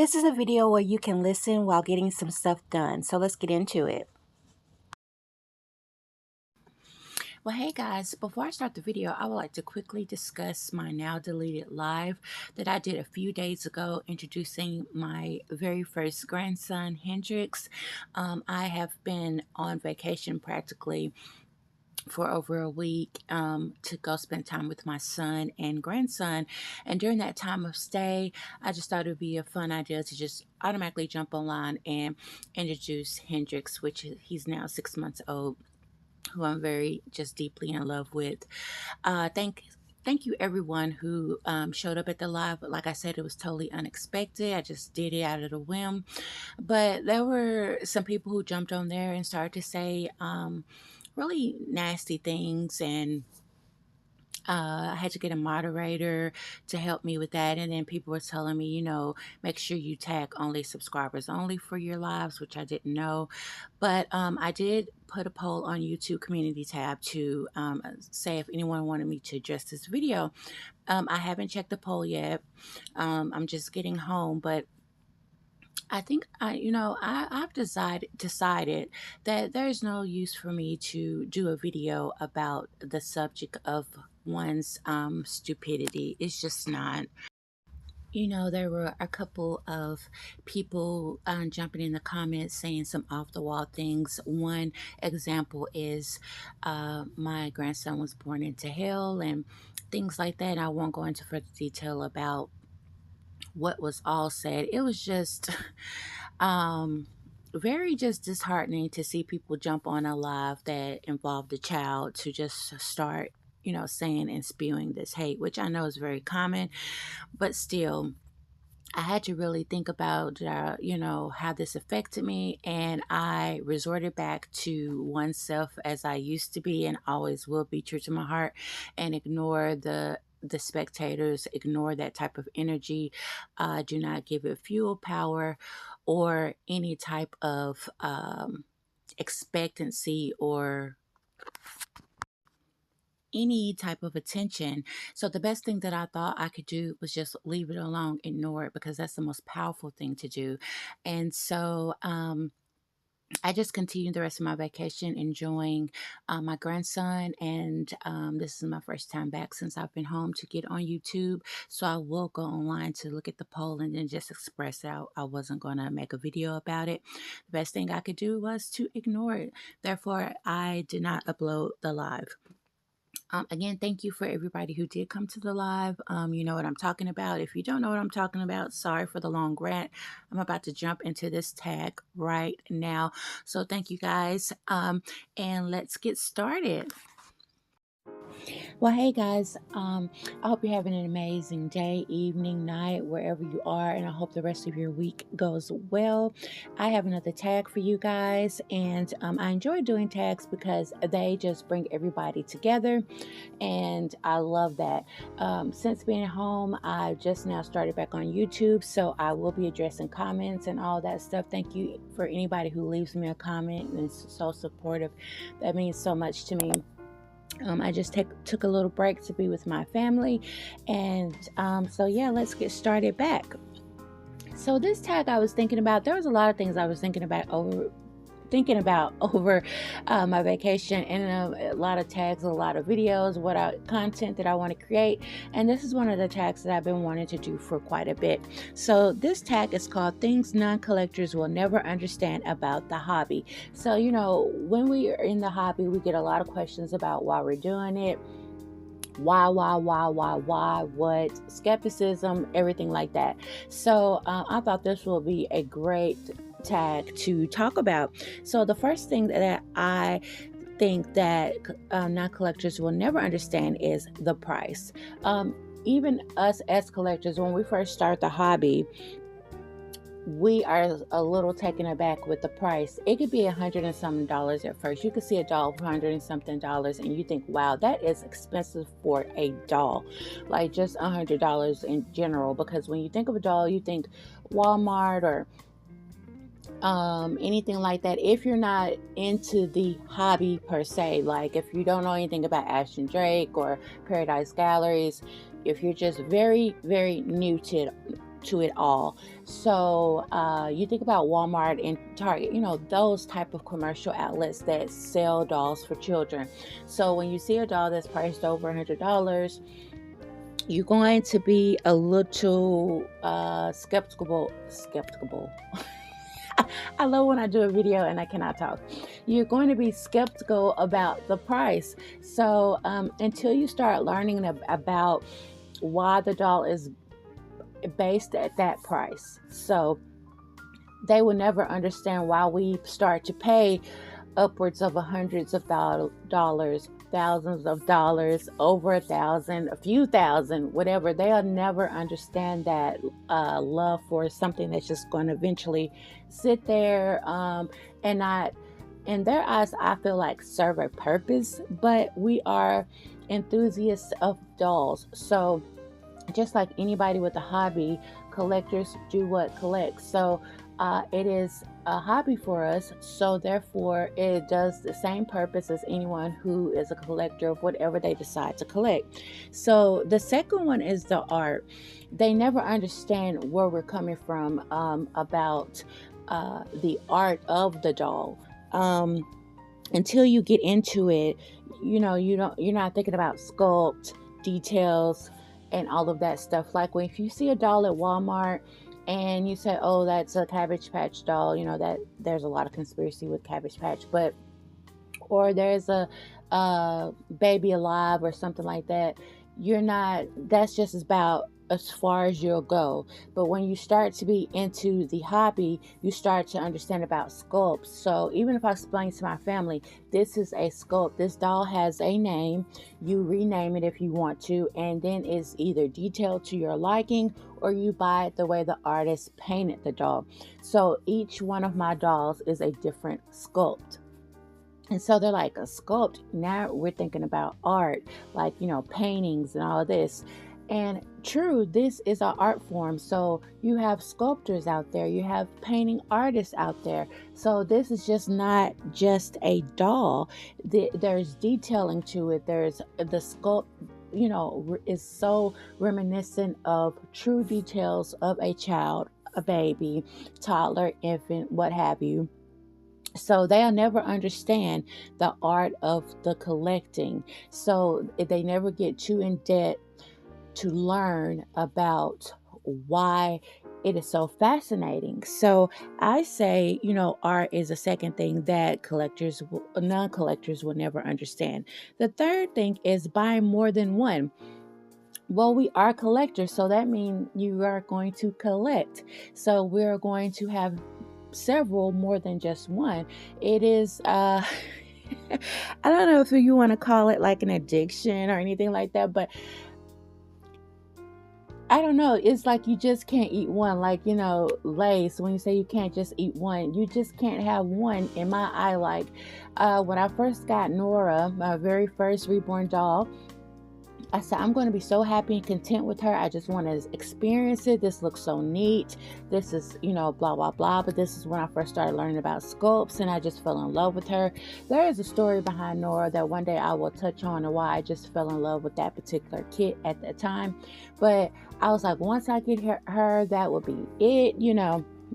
This is a video where you can listen while getting some stuff done. So let's get into it. Well, hey guys, before I start the video, I would like to quickly discuss my now deleted live that I did a few days ago introducing my very first grandson, Hendrix. I have been on vacation practically for over a week to go spend time with my son and grandson. And during that time of stay, I just thought it would be a fun idea to just automatically jump online and introduce Hendrix, which he's now 6 months old, who I'm very just deeply in love with. Thank you everyone who showed up at the live. Like I said, it was totally unexpected. I just did it out of the whim. But there were some people who jumped on there and started to say really nasty things, and I had to get a moderator to help me with that. And then people were telling me, make sure you tag only subscribers only for your lives, which I didn't know. But I did put a poll on YouTube community tab to say if anyone wanted me to address this video. I haven't checked the poll yet. I'm just getting home, but I think I've decided that there's no use for me to do a video about the subject of one's stupidity. It's just not. There were a couple of people jumping in the comments saying some off the wall things. One example is my grandson was born into hell and things like that. I won't go into further detail about what was all said. It was just very just disheartening to see people jump on a live that involved a child to just start, saying and spewing this hate, which I know is very common, but still. I had to really think about, how this affected me, and I resorted back to oneself as I used to be and always will be, true to my heart, and ignore the spectators, ignore that type of energy. Do not give it fuel, power, or any type of expectancy or any type of attention. So the best thing that I thought I could do was just leave it alone, ignore it, because that's the most powerful thing to do. And so I just continued the rest of my vacation enjoying my grandson, and this is my first time back since I've been home to get on YouTube. So I will go online to look at the poll and then just express out I wasn't going to make a video about it. The best thing I could do was to ignore it. Therefore, I did not upload the live. Again, thank you for everybody who did come to the live. You know what I'm talking about. If you don't know what I'm talking about, sorry for the long rant. I'm about to jump into this tag right now. So thank you guys. And let's get started. Well, hey guys, I hope you're having an amazing day, evening, night, wherever you are, and I hope the rest of your week goes well. I have another tag for you guys, and I enjoy doing tags because they just bring everybody together, and I love that. Since being home, I just now started back on YouTube, so I will be addressing comments and all that stuff. Thank you for anybody who leaves me a comment and is so supportive. That means so much to me. I just took a little break to be with my family, and so yeah, let's get started back. So this tag I was thinking about, there was a lot of things I was thinking about over my vacation, and a lot of tags, a lot of videos, content that I want to create, and this is one of the tags that I've been wanting to do for quite a bit. So this tag is called Things Non-Collectors Will Never Understand About the Hobby. So when we are in the hobby, we get a lot of questions about why we're doing it, why, what, skepticism, everything like that. So I thought this will be a great tag to talk about. So the first thing that I think that non-collectors will never understand is the price. Even us as collectors, when we first start the hobby, we are a little taken aback with the price. It could be $100 and something at first. You could see a doll for $100 and something, and you think, wow, that is expensive for a doll. Like just $100 in general, because when you think of a doll, you think Walmart or anything like that. If you're not into the hobby per se, like if you don't know anything about Ashton Drake or Paradise Galleries, if you're just very, very new to to it all. So you think about Walmart and Target, those type of commercial outlets that sell dolls for children. So when you see a doll that's priced over $100, you're going to be a little skeptical. I love when I do a video and I cannot talk. You're going to be skeptical about the price. So until you start learning about why the doll is based at that price, so they will never understand why we start to pay upwards of hundreds of dollars, thousands of dollars, over 1,000, a few thousand, whatever. They'll never understand that love for something that's just going to eventually sit there and not, in their eyes, I feel like serve a purpose. But we are enthusiasts of dolls. So just like anybody with a hobby, collectors do what collects. So it is a hobby for us, so therefore it does the same purpose as anyone who is a collector of whatever they decide to collect. So the second one is the art. They never understand where we're coming from about the art of the doll. Until you get into it, you're not thinking about sculpt, details, and all of that stuff. Like if you see a doll at Walmart and you say, oh, that's a Cabbage Patch doll, that there's a lot of conspiracy with Cabbage Patch, or there's a Baby Alive or something like that. That's just about as far as you'll go. But when you start to be into the hobby, you start to understand about sculpts. So even if I explain to my family, this is a sculpt, this doll has a name, you rename it if you want to, and then it's either detailed to your liking or you buy it the way the artist painted the doll. So each one of my dolls is a different sculpt. And so they're like, a sculpt? Now we're thinking about art, like, paintings and all this. And true, this is an art form. So you have sculptors out there, you have painting artists out there. So this is just not just a doll. There's detailing to it. There's the sculpt, is so reminiscent of true details of a child, a baby, toddler, infant, what have you. So they'll never understand the art of the collecting. So they never get too in debt to learn about why it is so fascinating. So I say, art is the second thing that non-collectors will never understand. The third thing is buying more than one. Well, we are collectors, so that means you are going to collect. So we're going to have several, more than just one. It is I don't know if you want to call it like an addiction or anything like that, but I don't know. It's like you just can't eat one. Like, Lay's, when you say you can't just eat one, you just can't have one in my eye. Like, when I first got Nora, my very first reborn doll, I said, I'm going to be so happy and content with her. I just want to experience it. This looks so neat. This is, blah, blah, blah. But this is when I first started learning about sculpts and I just fell in love with her. There is a story behind Nora that one day I will touch on and why I just fell in love with that particular kit at that time. But I was like, once I get her, that will be it,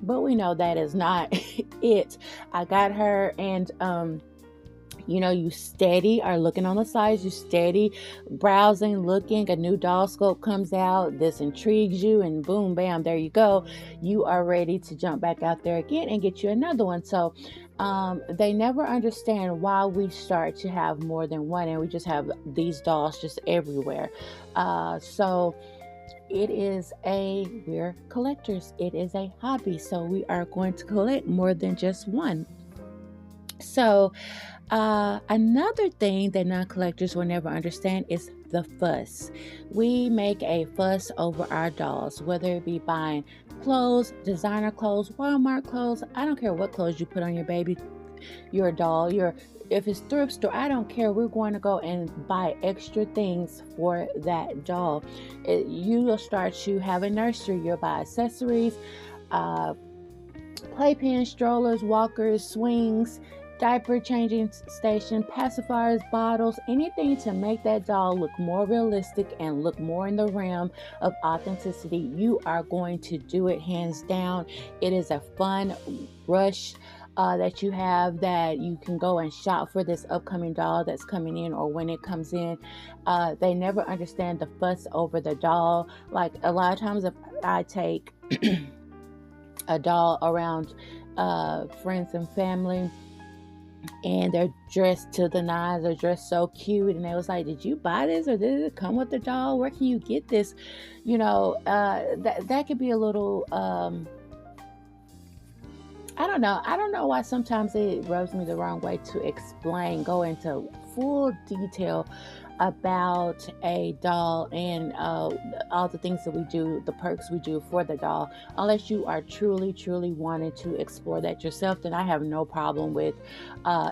But we know that is not it. I got her and, you steady are looking on the sides, you steady browsing, looking, a new doll sculpt comes out, this intrigues you, and boom, bam, there you go. You are ready to jump back out there again and get you another one. So they never understand why we start to have more than one and we just have these dolls just everywhere. So we're collectors. It is a hobby. So we are going to collect more than just one. So another thing that non-collectors will never understand is the fuss. We make a fuss over our dolls, whether it be buying clothes, designer clothes, Walmart clothes. I don't care what clothes you put on your baby, your doll, if it's thrift store, I don't care. We're going to go and buy extra things for that doll. You will start to have a nursery. You'll buy accessories, playpens, strollers, walkers, swings, diaper changing station, pacifiers, bottles, anything to make that doll look more realistic and look more in the realm of authenticity. You are going to do it hands down. It is a fun rush that you have, that you can go and shop for this upcoming doll that's coming in or when it comes in. They never understand the fuss over the doll. Like a lot of times, if I take a doll around friends and family, and they're dressed to the nines, they're dressed so cute, and they was like, did you buy this or did it come with the doll? Where can you get this? That could be a little I don't know why sometimes it rubs me the wrong way to go into full detail about a doll and all the things that we do, the perks we do for the doll. Unless you are truly, truly wanting to explore that yourself, then I have no problem with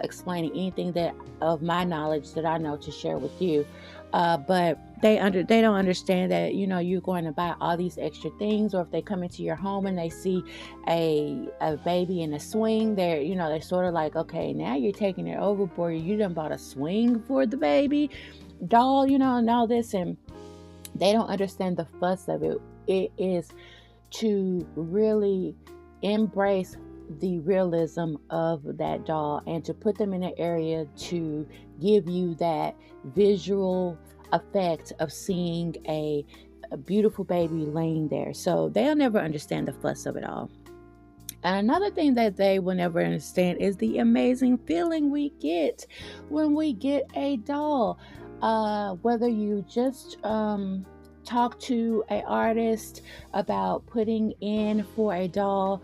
explaining anything that of my knowledge that I know to share with you. But they don't understand that you're going to buy all these extra things, or if they come into your home and they see a baby in a swing, they're sort of like, okay, now you're taking it overboard. You done bought a swing for the baby doll, and all this, and they don't understand the fuss of it. It is to really embrace the realism of that doll and to put them in an area to give you that visual effect of seeing a beautiful baby laying there. So they'll never understand the fuss of it all. And another thing that they will never understand is the amazing feeling we get when we get a doll. Whether you just talk to an artist about putting in for a doll,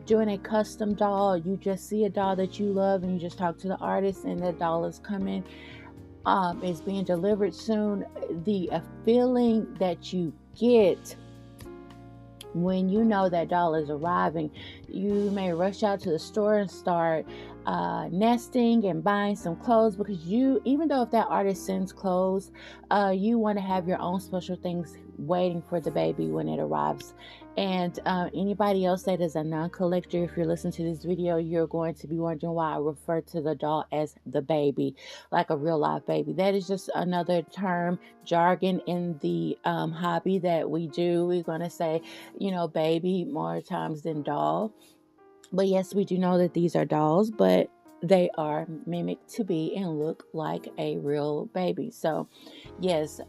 doing a custom doll, you just see a doll that you love and you just talk to the artist and the doll is coming, is being delivered soon. The feeling that you get when you know that doll is arriving, you may rush out to the store and start nesting and buying some clothes, because even though if that artist sends clothes, you want to have your own special things waiting for the baby when it arrives. And anybody else that is a non-collector, if you're listening to this video, you're going to be wondering why I refer to the doll as the baby, like a real live baby. That is just another term, jargon in the hobby that we do. We're going to say, baby more times than doll. But yes, we do know that these are dolls, but they are mimicked to be and look like a real baby. So yes,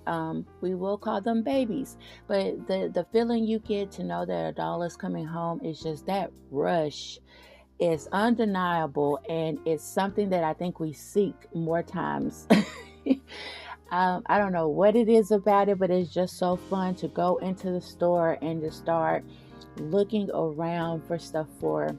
we will call them babies. But the feeling you get to know that a doll is coming home is just that rush. It's undeniable, and it's something that I think we seek more times. I don't know what it is about it, but it's just so fun to go into the store and just start looking around for stuff for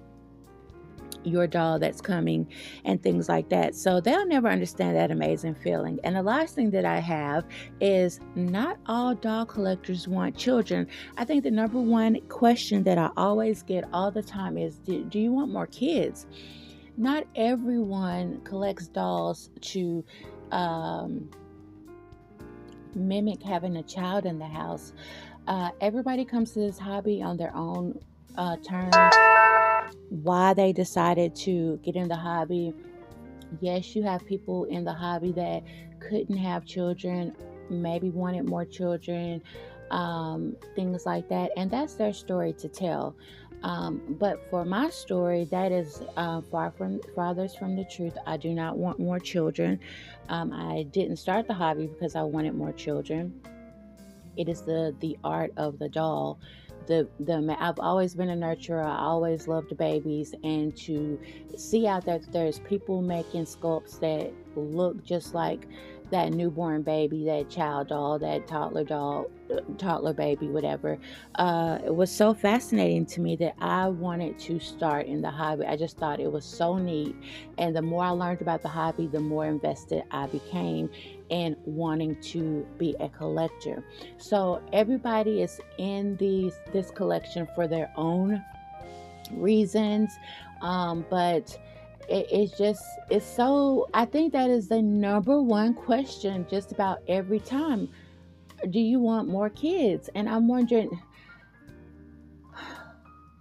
your doll that's coming and things like that. So they'll never understand that amazing feeling. And the last thing that I have is, not all doll collectors want children. I think the number one question that I always get all the time is, do you want more kids? Not everyone collects dolls to mimic having a child in the house. Everybody comes to this hobby on their own terms. Why they decided to get in the hobby. Yes, you have people in the hobby that couldn't have children, maybe wanted more children, things like that, and that's their story to tell. But for my story, that is farthest from the truth. I do not want more children. I didn't start the hobby because I wanted more children. It is the art of the doll. I've always been a nurturer. I always loved babies, and to see out there that there's people making sculpts that look just like that newborn baby, that child doll, that toddler baby, whatever. It was so fascinating to me that I wanted to start in the hobby. I just thought it was so neat. And the more I learned about the hobby, the more invested I became in wanting to be a collector. So everybody is in this collection for their own reasons. But it's so, I think that is the number one question just about every time. Do you want more kids? And I'm wondering,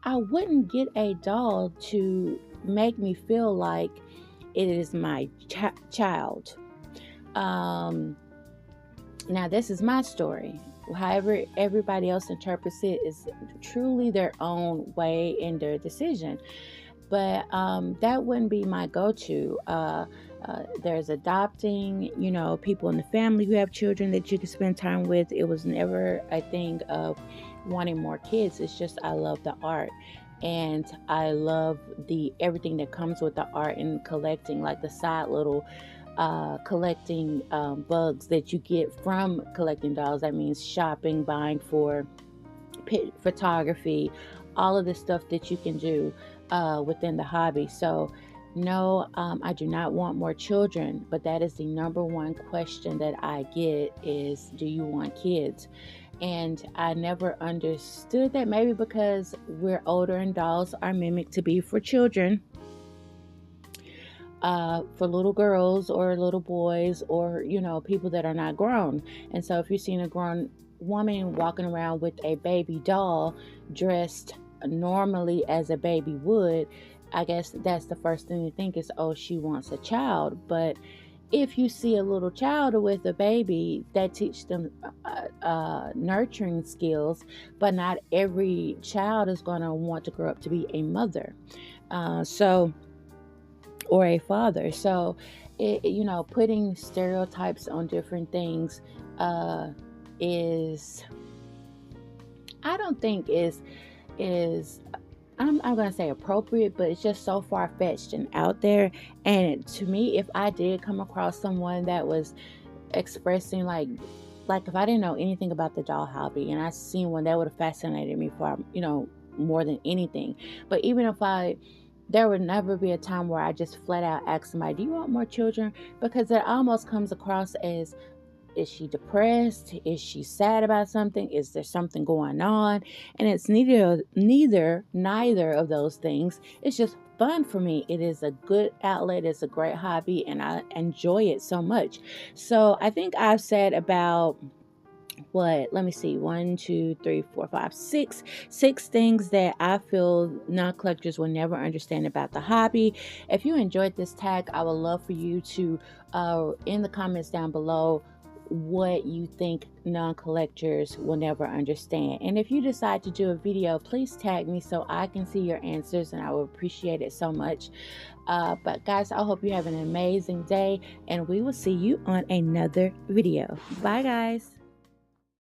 I wouldn't get a doll to make me feel like it is my child. Now, this is my story. However, everybody else interprets it is truly their own way and their decision. But that wouldn't be my go-to. There's adopting, people in the family who have children that you can spend time with. It was never a thing of wanting more kids. It's just I love the art. And I love the everything that comes with the art and collecting, like the side little collecting bugs that you get from collecting dolls. That means shopping, buying for photography, all of the stuff that you can do within the hobby. So no, I do not want more children, but that is the number one question that I get is, do you want kids? And I never understood that, maybe because we're older and dolls are mimicked to be for children, for little girls or little boys, or people that are not grown. And so if you've seen a grown woman walking around with a baby doll dressed normally as a baby would, I guess that's the first thing to think is, oh, she wants a child. But if you see a little child with a baby, that teach them nurturing skills, but not every child is going to want to grow up to be a mother. Or a father. So, putting stereotypes on different things is, I don't think is I'm going to say appropriate, but it's just so far-fetched and out there. And to me, if I did come across someone that was expressing like if I didn't know anything about the doll hobby and I seen one, that would have fascinated me for more than anything. But even if there would never be a time where I just flat out ask somebody, do you want more children? Because it almost comes across as, is she depressed? Is she sad about something? Is there something going on? And it's neither of those things. It's just fun for me. It is a good outlet. It's a great hobby, and I enjoy it so much. So I think I've said about, let me see, 1, 2, 3, 4, 5, 6 things that I feel non-collectors will never understand about the hobby. If you enjoyed this tag, I would love for you to in the comments down below what you think non-collectors will never understand. And if you decide to do a video, please tag me so I can see your answers, and I will appreciate it so much. But guys, I hope you have an amazing day, and we will see you on another video. Bye guys.